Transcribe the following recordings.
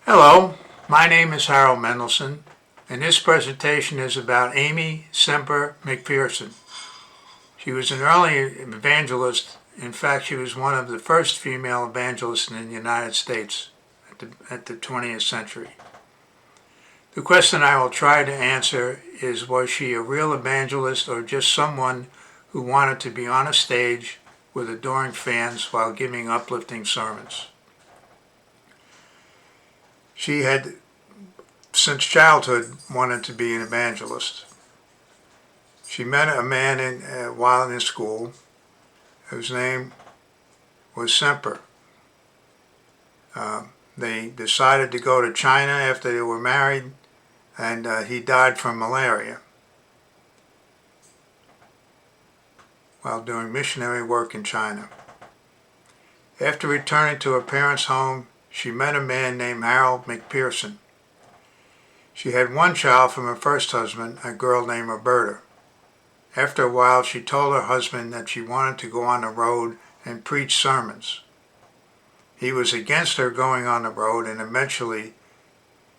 Hello, my name is Harold Mendelson, and this presentation is about Aimee Semper McPherson. She was an early evangelist. In fact, she was one of the first female evangelists in the United States at the 20th century. The question I will try to answer is, was she a real evangelist or just someone who wanted to be on a stage with adoring fans while giving uplifting sermons? She had, since childhood, wanted to be an evangelist. She met a man while in school whose name was Semper. They decided to go to China after they were married, and he died from malaria while doing missionary work in China. After returning to her parents' home, she met a man named Harold McPherson. She had one child from her first husband, a girl named Roberta. After a while, she told her husband that she wanted to go on the road and preach sermons. He was against her going on the road, and eventually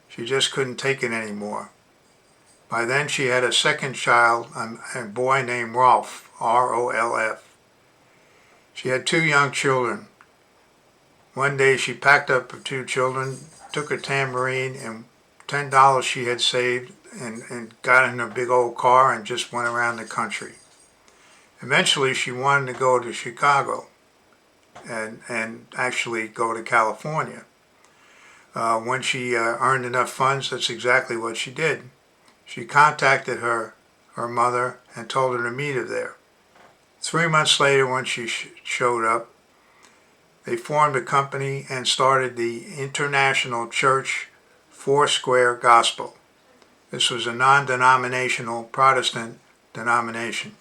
she just couldn't take it anymore. By then she had a second child, a boy named Rolf, R-O-L-F. She had two young children. One day she packed up her two children, took a tambourine and $10 she had saved, and got in a big old car and just went around the country. Eventually she wanted to go to Chicago and actually go to California. When she earned enough funds, that's exactly what she did. She contacted her mother and told her to meet her there. 3 months later, when she showed up, they formed a company and started the International Church Foursquare Gospel. This was a non-denominational Protestant denomination.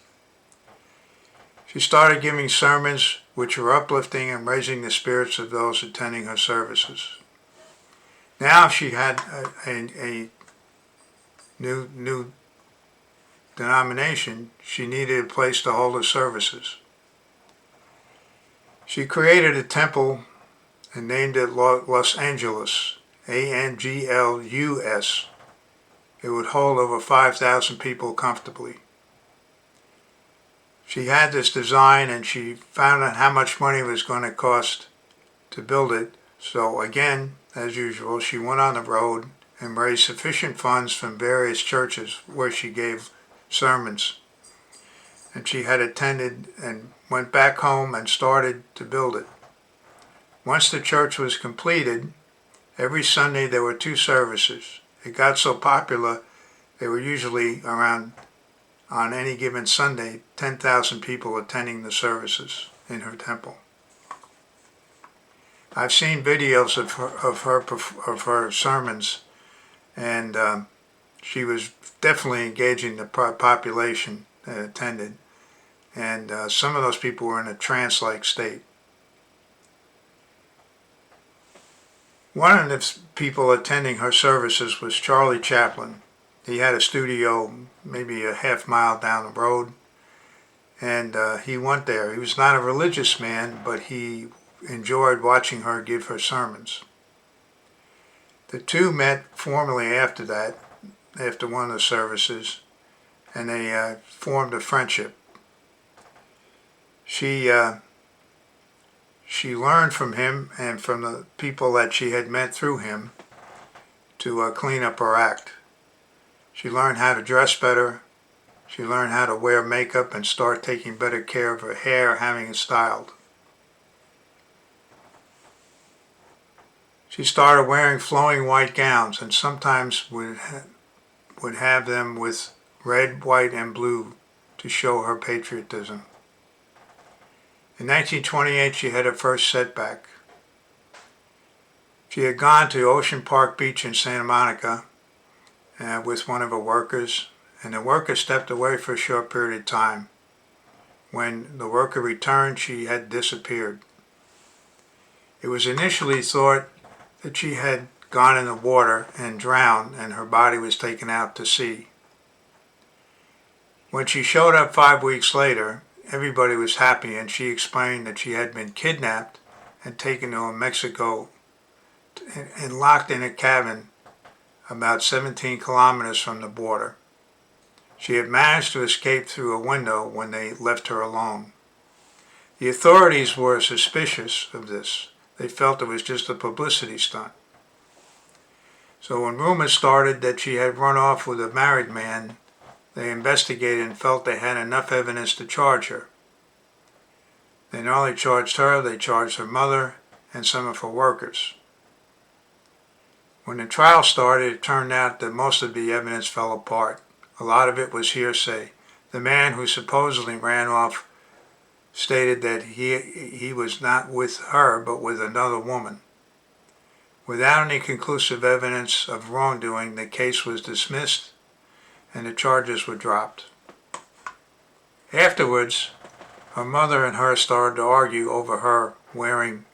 She started giving sermons which were uplifting and raising the spirits of those attending her services. Now she had a new denomination. She needed a place to hold her services. She created a temple and named it Los Angelus, A-N-G-L-U-S. It would hold over 5,000 people comfortably. She had this design and she found out how much money it was going to cost to build it. So again, as usual, she went on the road and raised sufficient funds from various churches where she gave sermons. And she had attended and went back home and started to build it. Once the church was completed, every Sunday there were 2 services. It got so popular, there were usually around, on any given Sunday, 10,000 people attending the services in her temple. I've seen videos of her sermons, and she was definitely engaging the population that attended, and some of those people were in a trance-like state. One of the people attending her services was Charlie Chaplin. He had a studio maybe a half mile down the road, and he went there. He was not a religious man, but he enjoyed watching her give her sermons. The two met formally after that, after one of the services, and they formed a friendship. She learned from him and from the people that she had met through him to clean up her act. She learned how to dress better. She learned how to wear makeup and start taking better care of her hair, having it styled. She started wearing flowing white gowns and sometimes would have them with red, white, and blue to show her patriotism. In 1928, she had her first setback. She had gone to Ocean Park Beach in Santa Monica with one of her workers, and the worker stepped away for a short period of time. When the worker returned, she had disappeared. It was initially thought that she had gone in the water and drowned, and her body was taken out to sea. When she showed up 5 weeks later, everybody was happy, and she explained that she had been kidnapped and taken to Mexico and locked in a cabin about 17 kilometers from the border. She had managed to escape through a window when they left her alone. The authorities were suspicious of this. They felt it was just a publicity stunt. So when rumors started that she had run off with a married man, they investigated and felt they had enough evidence to charge her. They not only charged her, they charged her mother and some of her workers. When the trial started, it turned out that most of the evidence fell apart. A lot of it was hearsay. The man who supposedly ran off stated that he was not with her but with another woman. Without any conclusive evidence of wrongdoing, the case was dismissed and the charges were dropped. Afterwards, her mother and her started to argue over her wearing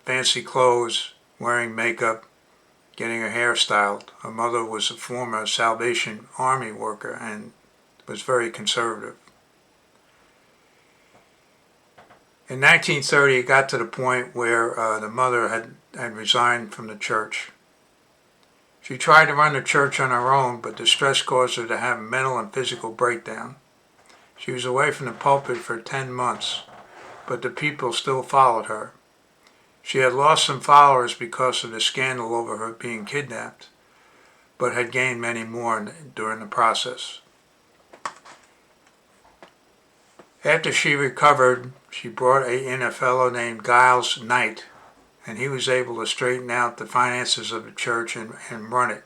fancy clothes, wearing makeup, getting her hair styled. Her mother was a former Salvation Army worker and was very conservative. In 1930, it got to the point where the mother had resigned from the church. She tried to run the church on her own, but the stress caused her to have a mental and physical breakdown. She was away from the pulpit for 10 months, but the people still followed her. She had lost some followers because of the scandal over her being kidnapped, but had gained many more during the process. After she recovered, she brought in a fellow named Giles Knight, and he was able to straighten out the finances of the church and run it.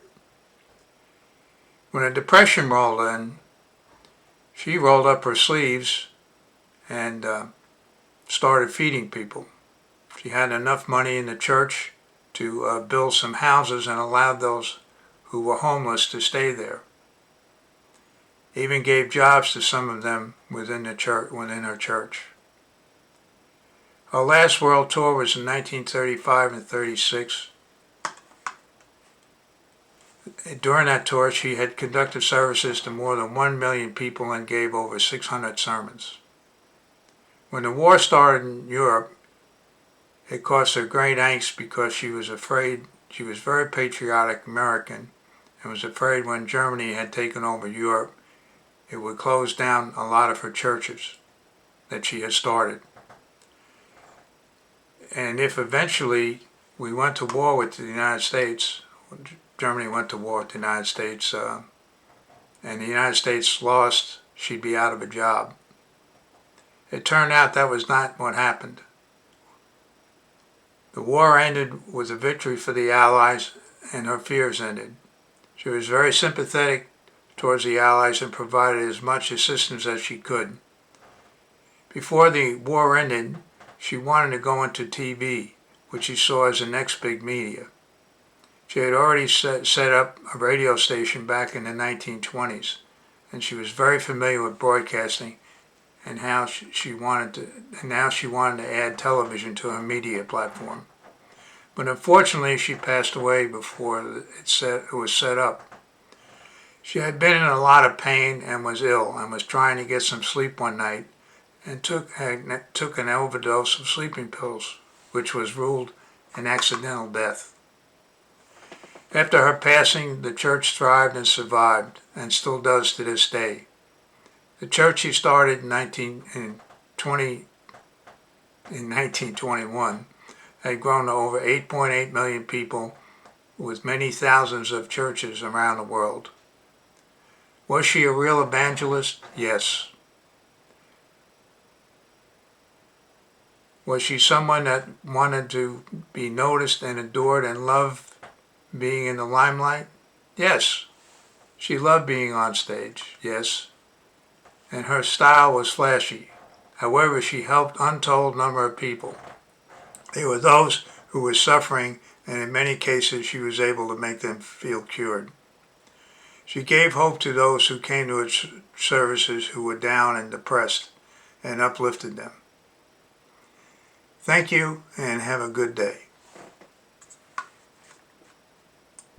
When the Depression rolled in, she rolled up her sleeves and started feeding people. She had enough money in the church to build some houses and allowed those who were homeless to stay there. Even gave jobs to some of them within her church. Her last world tour was in 1935 and 36. During that tour, she had conducted services to more than 1 million people and gave over 600 sermons. When the war started in Europe, it caused her great angst because she was afraid. She was very patriotic American and was afraid when Germany had taken over Europe, it would close down a lot of her churches that she had started. And if eventually we went to war with the United States, Germany went to war with the United States, and the United States lost, she'd be out of a job. It turned out that was not what happened. The war ended with a victory for the Allies, and her fears ended. She was very sympathetic towards the Allies and provided as much assistance as she could. Before the war ended, she wanted to go into TV, which she saw as the next big media. She had already set up a radio station back in the 1920s, and she was very familiar with broadcasting and how she wanted to add television to her media platform. But unfortunately, she passed away before it was set up. She had been in a lot of pain and was ill and was trying to get some sleep one night and took an overdose of sleeping pills, which was ruled an accidental death. After her passing, the church thrived and survived, and still does to this day. The church she started in 1921 had grown to over 8.8 million people with many thousands of churches around the world. Was she a real evangelist? Yes. Was she someone that wanted to be noticed and adored and loved being in the limelight? Yes. She loved being on stage, yes. And her style was flashy. However, she helped untold number of people. They were those who were suffering, and in many cases she was able to make them feel cured. She gave hope to those who came to her services who were down and depressed, and uplifted them. Thank you, and have a good day.